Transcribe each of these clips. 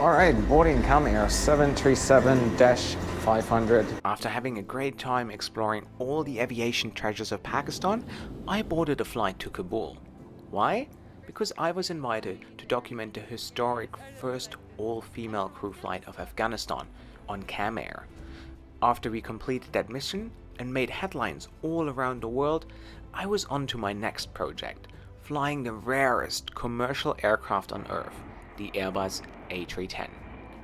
Alright, boarding Air 737-500. After having a great time exploring all the aviation treasures of Pakistan, I boarded a flight to Kabul. Why? Because I was invited to document the historic first all-female crew flight of Afghanistan on Air. After we completed that mission and made headlines all around the world, I was on to my next project, flying the rarest commercial aircraft on Earth, the Airbus A310.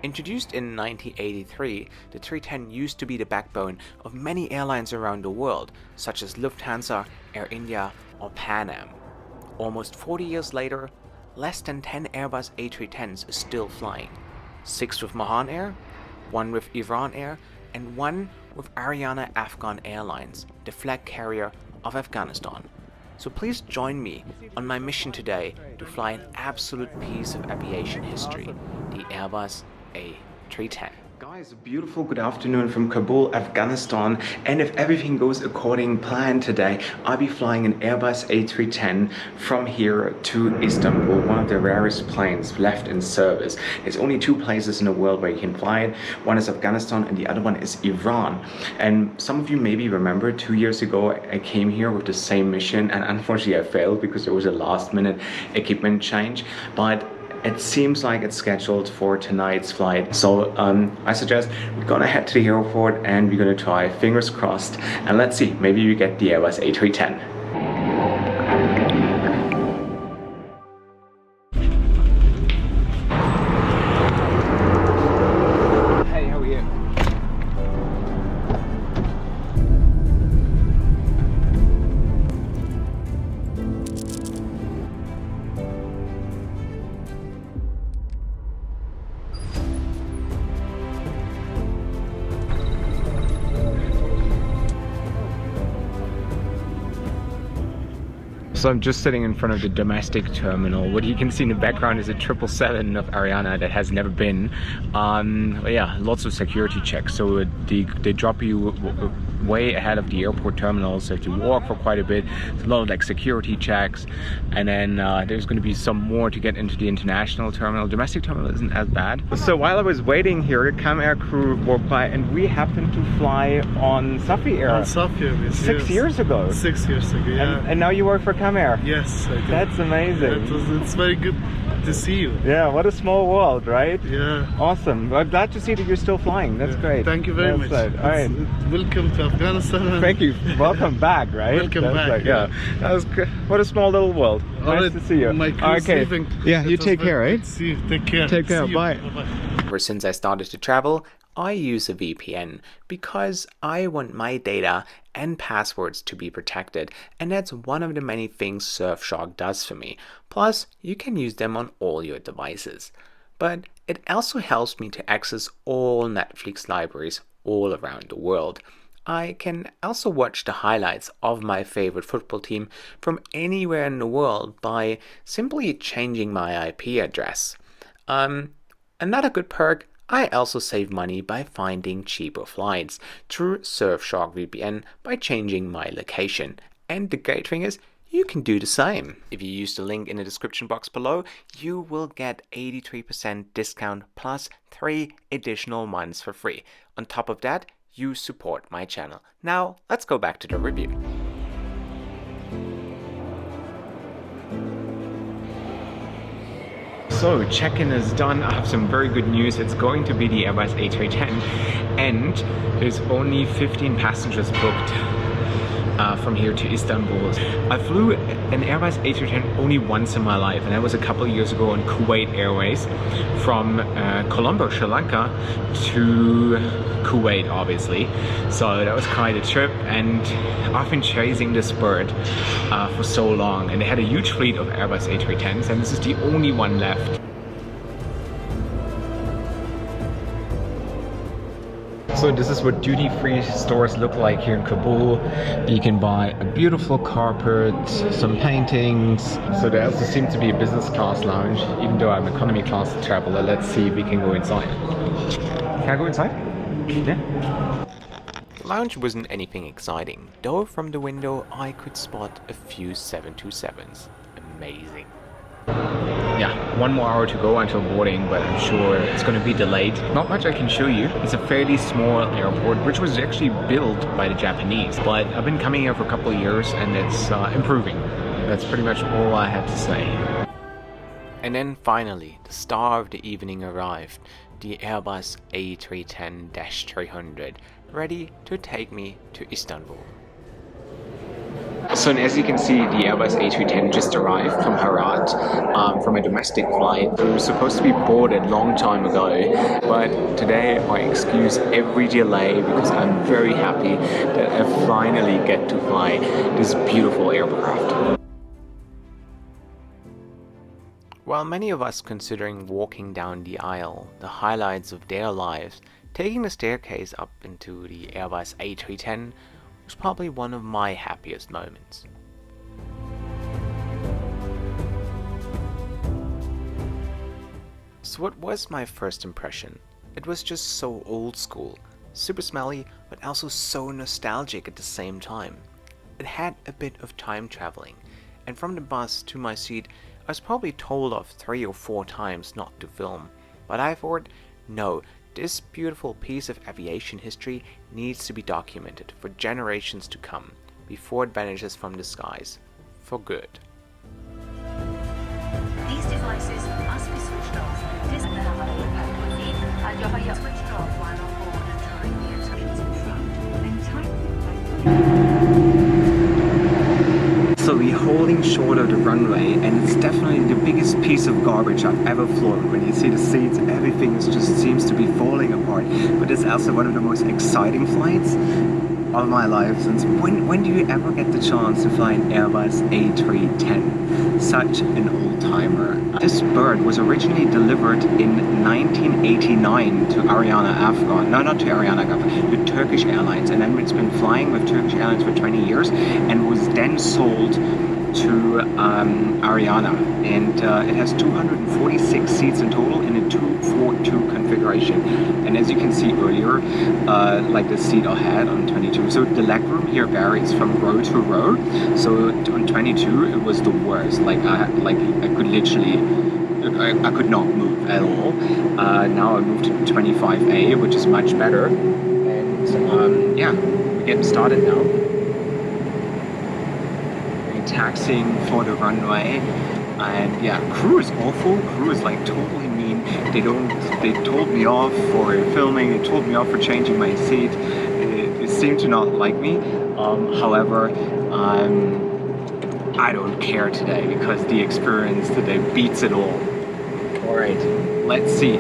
Introduced in 1983, the 310 used to be the backbone of many airlines around the world, such as Lufthansa, Air India, or Pan Am. Almost 40 years later, less than 10 Airbus A310s are still flying. 6 with Mahan Air, 1 with Iran Air, and 1 with Ariana Afghan Airlines, the flag carrier of Afghanistan. So please join me on my mission today to fly an absolute piece of aviation history, the Airbus A310. Guys, a beautiful good afternoon from Kabul, Afghanistan, and if everything goes according plan today, I'll be flying an Airbus A310 from here to Istanbul, one of the rarest planes left in service. There's only 2 places in the world where you can fly it. One is Afghanistan and the other one is Iran. And some of you maybe remember 2 years ago I came here with the same mission, and unfortunately I failed because there was a last minute equipment change. But it seems like it's scheduled for tonight's flight, so I suggest we're gonna head to the airport and we're gonna try, fingers crossed, and let's see, maybe we get the Airbus A310. Hey, how are you? So I'm just sitting in front of the domestic terminal. What you can see in the background is a 777 of Ariana that has never been. But yeah, lots of security checks. So they drop you way ahead of the airport terminal. So if you walk for quite a bit, there's a lot of like security checks. And then there's going to be some more to get into the international terminal. Domestic terminal isn't as bad. So while I was waiting here, the Air crew walked by and we happened to fly on Safi Air. On Safi Air, yes. 6 years ago. 6 years ago, yeah. And now you work for Air. Yes, I do. That's amazing. It's very good to see you. Yeah, what a small world, right? Yeah. Awesome. I'm glad to see that you're still flying. That's great. Thank you very much. All right. Welcome to Afghanistan. Thank you. Welcome back, right? Welcome back. Like, yeah. That was great. What a small little world. Nice to see you. My crew's leaving. Yeah, you take care, right? See you. Take care. Take care. Bye. Bye-bye. Ever since I started to travel, I use a VPN because I want my data and passwords to be protected, and that's one of the many things Surfshark does for me. Plus, you can use them on all your devices. But it also helps me to access all Netflix libraries all around the world. I can also watch the highlights of my favorite football team from anywhere in the world by simply changing my IP address. Another good perk, I also save money by finding cheaper flights through Surfshark VPN by changing my location. And the great thing is, you can do the same. If you use the link in the description box below, you will get 83% discount plus 3 additional months for free. On top of that, you support my channel. Now, let's go back to the review. So check-in is done. I have some very good news. It's going to be the Airbus A310 and there's only 15 passengers booked from here to Istanbul. I flew an Airbus A310 only once in my life, and that was a couple of years ago on Kuwait Airways from Colombo, Sri Lanka to Kuwait, obviously. So that was quite a trip, and I've been chasing this bird for so long, and they had a huge fleet of Airbus A310s, and this is the only one left. So this is what duty-free stores look like here in Kabul. You can buy a beautiful carpet, some paintings. So there also seems to be a business class lounge, even though I'm economy class traveler. Let's see if we can go inside. Can I go inside? Yeah. The lounge wasn't anything exciting, though from the window I could spot a few 727s. Amazing. Yeah, 1 more hour to go until boarding, but I'm sure it's going to be delayed. Not much I can show you. It's a fairly small airport, which was actually built by the Japanese, but I've been coming here for a couple of years and it's improving. That's pretty much all I have to say. And then finally, the star of the evening arrived, the Airbus A310-300, ready to take me to Istanbul. So as you can see, the Airbus A310 just arrived from Herat, from a domestic flight. It was supposed to be boarded long time ago, but today I excuse every delay because I'm very happy that I finally get to fly this beautiful aircraft. While many of us considering walking down the aisle, the highlights of their lives, taking the staircase up into the Airbus A310 was probably one of my happiest moments. So what was my first impression? It was just so old school, super smelly, but also so nostalgic at the same time. It had a bit of time traveling, and from the bus to my seat I was probably told off 3 or 4 times not to film, but I thought, no, this beautiful piece of aviation history needs to be documented for generations to come, before it vanishes from the skies, for good. These devices must be switched off. This switched off while on board and during the instructions in front. Then tighten. So we're holding short of the runway, and it's definitely the biggest piece of garbage I've ever flown. When you see the seats, everything just seems to be falling apart. But it's also one of the most exciting flights of my life. Since when do you ever get the chance to fly an Airbus A310? Such an old-timer. This bird was originally delivered in 1989 to Ariana, Afghan. No, not to Ariana, to Turkish Airlines. And then it's been flying with Turkish Airlines for 20 years and was then sold to Ariana. And it has 246 seats in total in a 242 configuration. And as you can see earlier, like the seat I had on 22. So the legroom here varies from row to row. So on 22 it was the worst. Like I could literally, I could not move at all. Now I moved to 25A, which is much better. And yeah, we're getting started now. We're taxiing for the runway. And yeah, crew is awful. Crew is like totally mean. They told me off for filming. They told me off for changing my seat. They seem to not like me. However, I don't care today because the experience today beats it all. All right, let's see.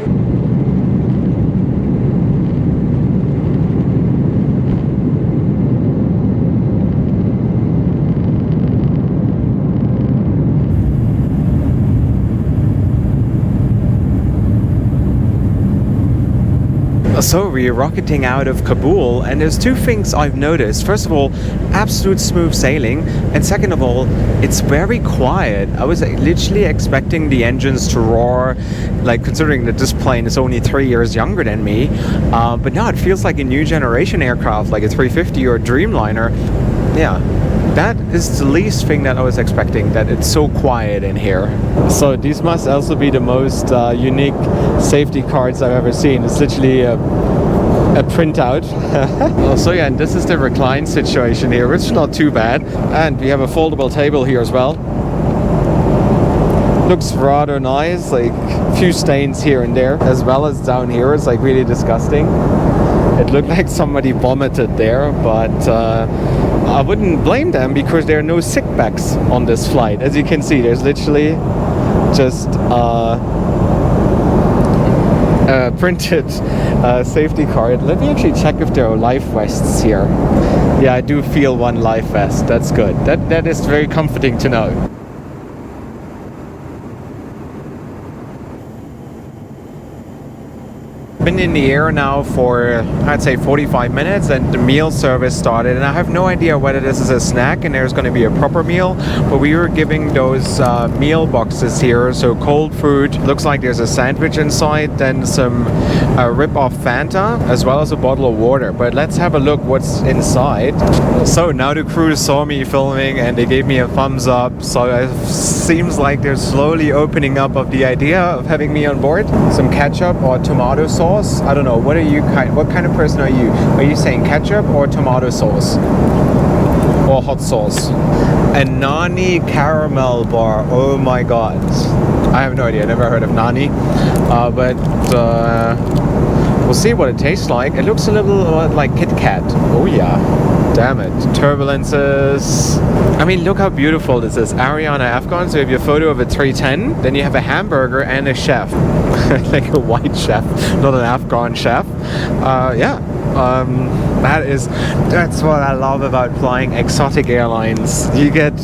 So we're rocketing out of Kabul, and there's 2 things I've noticed. First of all, absolute smooth sailing, and second of all, it's very quiet. I was literally expecting the engines to roar, like considering that this plane is only 3 years younger than me, but no, it feels like a new generation aircraft, like a 350 or a Dreamliner. Yeah. That is the least thing that I was expecting, that it's so quiet in here. So these must also be the most unique safety cards I've ever seen. It's literally a printout. So yeah, and this is the recline situation here, which is not too bad. And we have a foldable table here as well. Looks rather nice, like a few stains here and there, as well as down here. It's like really disgusting. It looked like somebody vomited there, but I wouldn't blame them because there are no sick bags on this flight. As you can see, there's literally just a printed safety card. Let me actually check if there are life vests here. Yeah, I do feel one life vest. That's good. That is very comforting to know. Been in the air now for, I'd say, 45 minutes, and the meal service started, and I have no idea whether this is a snack and there's going to be a proper meal, but we were giving those meal boxes here, so cold food. Looks like there's a sandwich inside, then some a rip-off Fanta as well as a bottle of water. But let's have a look what's inside. So now the crew saw me filming and they gave me a thumbs up. So it seems like they're slowly opening up of the idea of having me on board. Some ketchup or tomato sauce. I don't know. What kind of person are you? Are you saying ketchup or tomato sauce? Or hot sauce? A Nani caramel bar. Oh my god. I have no idea. Never heard of Nani. But we'll see what it tastes like. It looks a little like Kit Kat. Oh yeah. Damn it. Turbulences. I mean, look how beautiful this is. Ariana, Afghan. So you have your photo of a 310. Then you have a hamburger and a chef. Like a white chef, not an Afghan chef. Yeah. That's what I love about flying exotic airlines. You get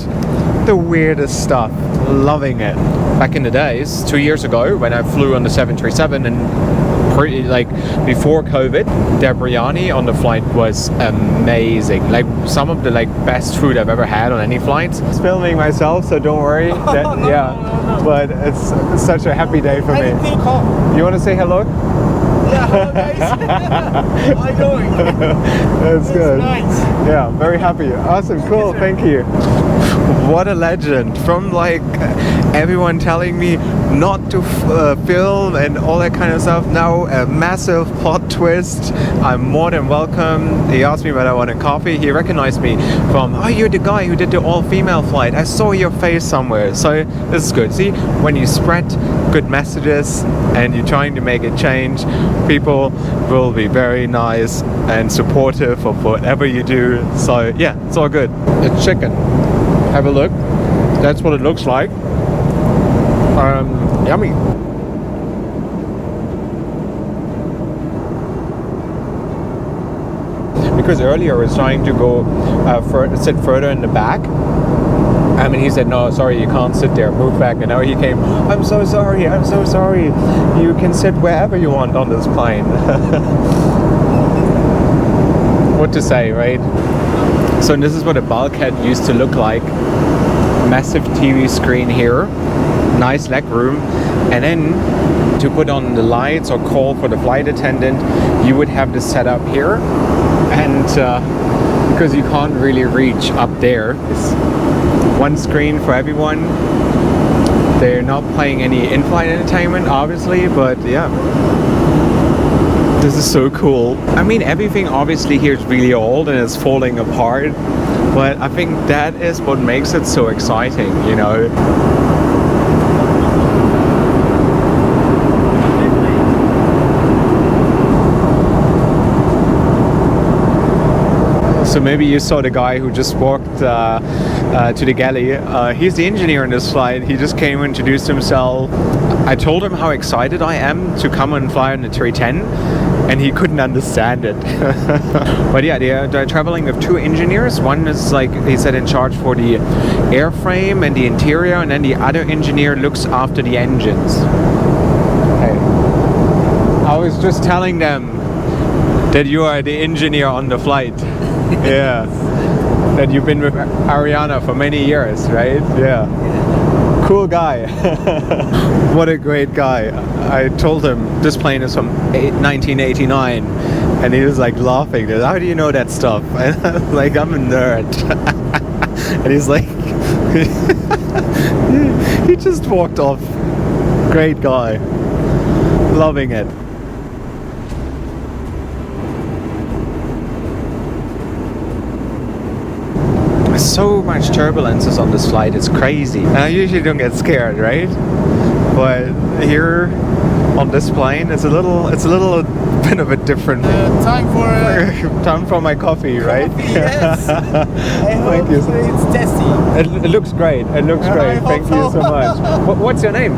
the weirdest stuff. Loving it. Back in the days, 2 years ago, when I flew on the 737 and pretty like before COVID, their biryani on the flight was amazing. Like some of the best food I've ever had on any flight. I'm filming myself, so don't worry. No. But it's such a happy day for me. You want to say hello? Yeah, hello guys. How are you doing? That's good. Nice. Yeah, very happy. Awesome, cool, thank you. What a legend. From everyone telling me not to film and all that kind of stuff. Now a massive plot twist. I'm more than welcome. He asked me whether I wanted coffee. He recognized me from, oh, you're the guy who did the all-female flight. I saw your face somewhere. So this is good. See, when you spread good messages and you're trying to make a change, people will be very nice and supportive of whatever you do. So yeah, it's all good. It's chicken. Have a look. That's what it looks like. Yummy. Because earlier I was trying to go sit further in the back. I mean, he said, no, sorry, you can't sit there, move back. And now he came, I'm so sorry. You can sit wherever you want on this plane. What to say, right? So this is what a bulkhead used to look like. Massive TV screen here, nice leg room, and then to put on the lights or call for the flight attendant, you would have this set up here, and because you can't really reach up there, it's one screen for everyone. They're not playing any in-flight entertainment, obviously, but yeah. This is so cool. I mean, everything obviously here is really old and it's falling apart, but I think that is what makes it so exciting, you know. So maybe you saw the guy who just walked to the galley. He's the engineer on this flight. He just came and introduced himself. I told him how excited I am to come and fly on the 310, and he couldn't understand it. But yeah, they're traveling with two engineers. One is, like he said, in charge for the airframe and the interior, and then the other engineer looks after the engines. Hey, I was just telling them that you are the engineer on the flight. Yeah. That you've been with Ariana for many years, right? Yeah. Cool guy. What a great guy. I told him this plane is from 1989, and he was like laughing. How do you know that stuff? And I was like, I'm a nerd. And he's like, he just walked off. Great guy. Loving it. So much turbulences on this flight, it's crazy. And I usually don't get scared, right? But here on this plane, it's a little bit of a different time for my coffee, right? Yes. Thank you. It's tasty. It looks great. It looks great. Thank you so much. What's your name?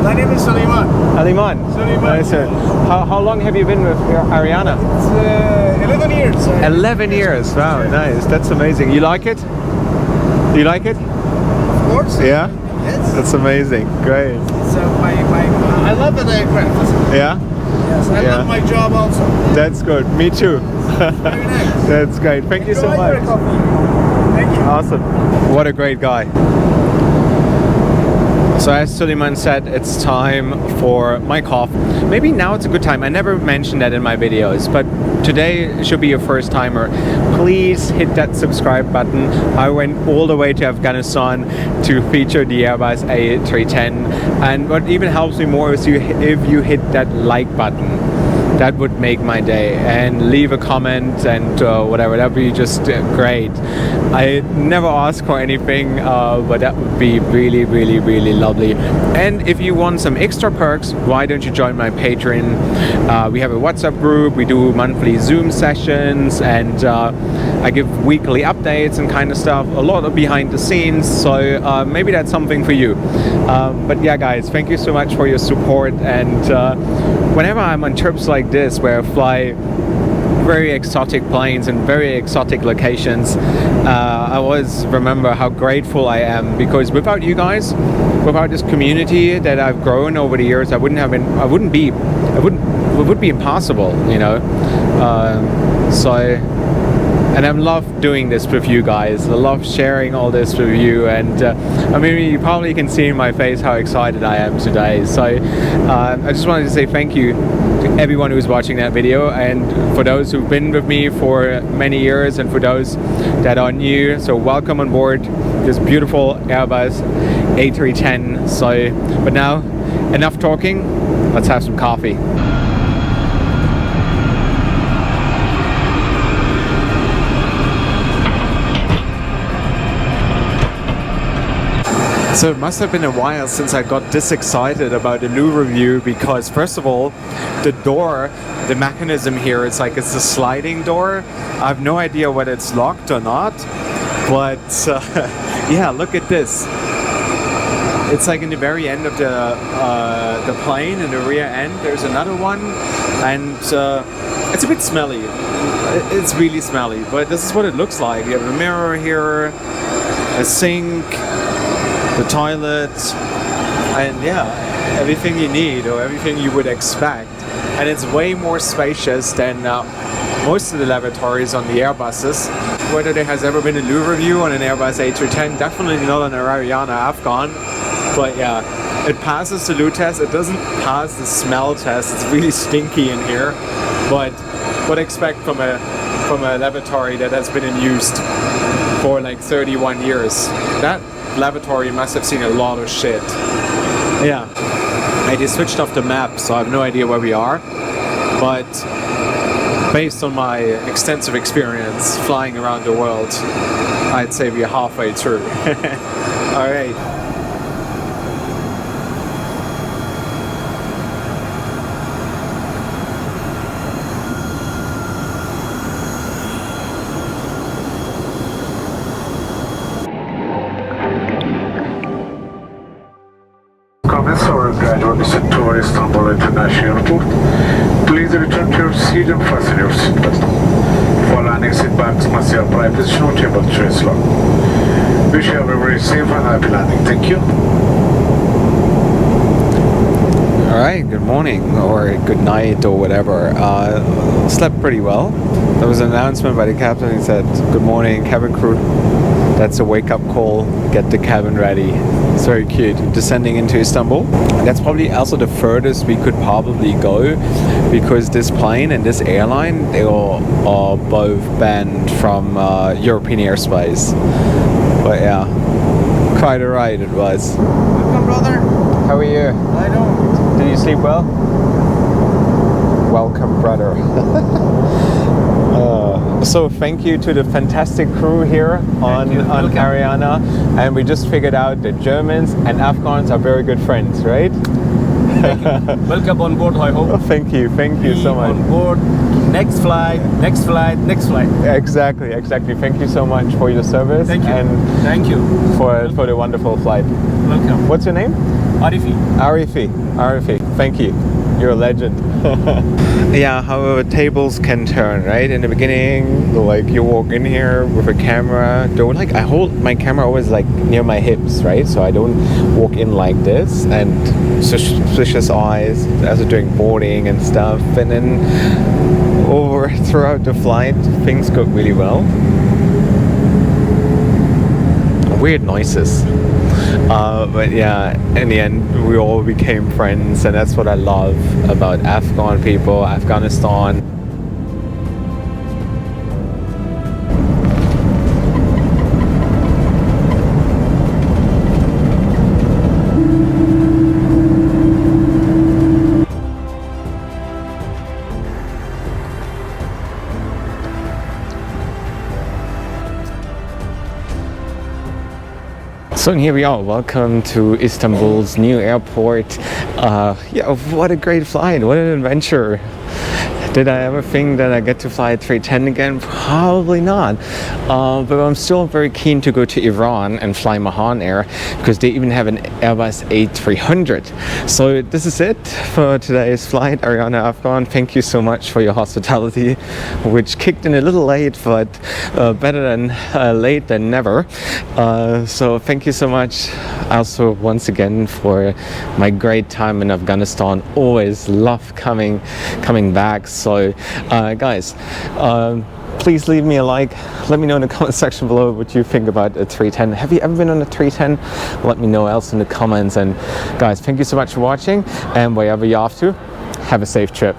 My name is Suleiman. Aliman. Nice. How long have you been with Ariana? It's 11 years. 11 years. Wow, nice. That's amazing. You like it? Do you like it? Of course. Yeah? Yes. That's amazing. Great. So I love the aircraft. Yeah? Yes, I love my job also. That's good. Me too. Very nice. That's great. Thank you so much. Thank you. Awesome. What a great guy. So as Suleiman said, it's time for my cough. Maybe now it's a good time. I never mentioned that in my videos, but today should be your first timer. Please hit that subscribe button. I went all the way to Afghanistan to feature the Airbus A310, and what even helps me more is if you hit that like button. That would make my day, and leave a comment and whatever, that would be just great. I never ask for anything, but that would be really, really, really lovely. And if you want some extra perks, why don't you join my Patreon? We have a WhatsApp group, we do monthly Zoom sessions, and I give weekly updates and kind of stuff, a lot of behind the scenes, so maybe that's something for you. But yeah guys, thank you so much for your support, and whenever I'm on trips like this where I fly very exotic planes and very exotic locations, I always remember how grateful I am, because without you guys, without this community that I've grown over the years, it would be impossible, you know. And I love doing this with you guys. I love sharing all this with you, and I mean, you probably can see in my face how excited I am today. So I just wanted to say thank you to everyone who's watching that video, and for those who've been with me for many years, and for those that are new, so welcome on board this beautiful Airbus A310. So, but now, enough talking, let's have some coffee. So it must have been a while since I got this excited about a new review, because first of all, the door, the mechanism here, it's like it's a sliding door. I have no idea whether it's locked or not, but yeah, look at this. It's like in the very end of the plane, in the rear end, there's another one, and it's a bit smelly. It's really smelly, but this is what it looks like. You have a mirror here, a sink, the toilet, and yeah, everything you need, or everything you would expect. And it's way more spacious than most of the lavatories on the Airbuses. Whether there has ever been a loo review on an Airbus A310, definitely not on an Ariana Afghan, but yeah, it passes the loo test. It doesn't pass the smell test. It's really stinky in here, but what expect from a lavatory that has been in use for like 31 years. That lavatory must have seen a lot of shit. Yeah, I just switched off the map, so I have no idea where we are, but based on my extensive experience flying around the world, I'd say we're halfway through. All right. Commence our gradual descent toward Istanbul International Airport. Please return to your seat and fasten your seatbelt. For landing, seat backs must be upright with no table trays lock. Wish you have a very safe and happy landing. Thank you. Alright, good morning, or good night, or whatever. Slept pretty well. There was an announcement by the captain. He said, "Good morning, cabin crew." That's a wake-up call. Get the cabin ready. It's very cute. Descending into Istanbul. That's probably also the furthest we could probably go, because this plane and this airline, they are both banned from European airspace. But yeah, quite a ride it was. Welcome, brother. How are you? I don't. Did you sleep well? Welcome, brother. So thank you to the fantastic crew here on Ariana, and we just figured out that Germans and Afghans are very good friends, right? Welcome on board, I hope. Thank you so much. On board. Next flight, next flight, next flight. Exactly. Thank you so much for your service. Thank you. And thank you for the wonderful flight. Welcome. What's your name? Arifi. Thank you. You're a legend. Yeah, however, tables can turn, right? In the beginning, like you walk in here with a camera. I hold my camera always like near my hips, right? So I don't walk in like this, and suspicious eyes as I'm doing boarding and stuff. And then throughout the flight, things go really well. Weird noises. But yeah, in the end, we all became friends, and that's what I love about Afghan people, Afghanistan. So here we are, welcome to Istanbul's new airport. Yeah, what a great flight, what an adventure. Did I ever think that I get to fly a 310 again? Probably not. But I'm still very keen to go to Iran and fly Mahan Air, because they even have an Airbus A300. So this is it for today's flight. Ariana, Afghan, thank you so much for your hospitality, which kicked in a little late, but better than late than never. So thank you so much also once again for my great time in Afghanistan. Always love coming back. So guys, please leave me a like. Let me know in the comment section below what you think about a 310. Have you ever been on a 310? Let me know else in the comments. And guys, thank you so much for watching, and wherever you're off to, have a safe trip.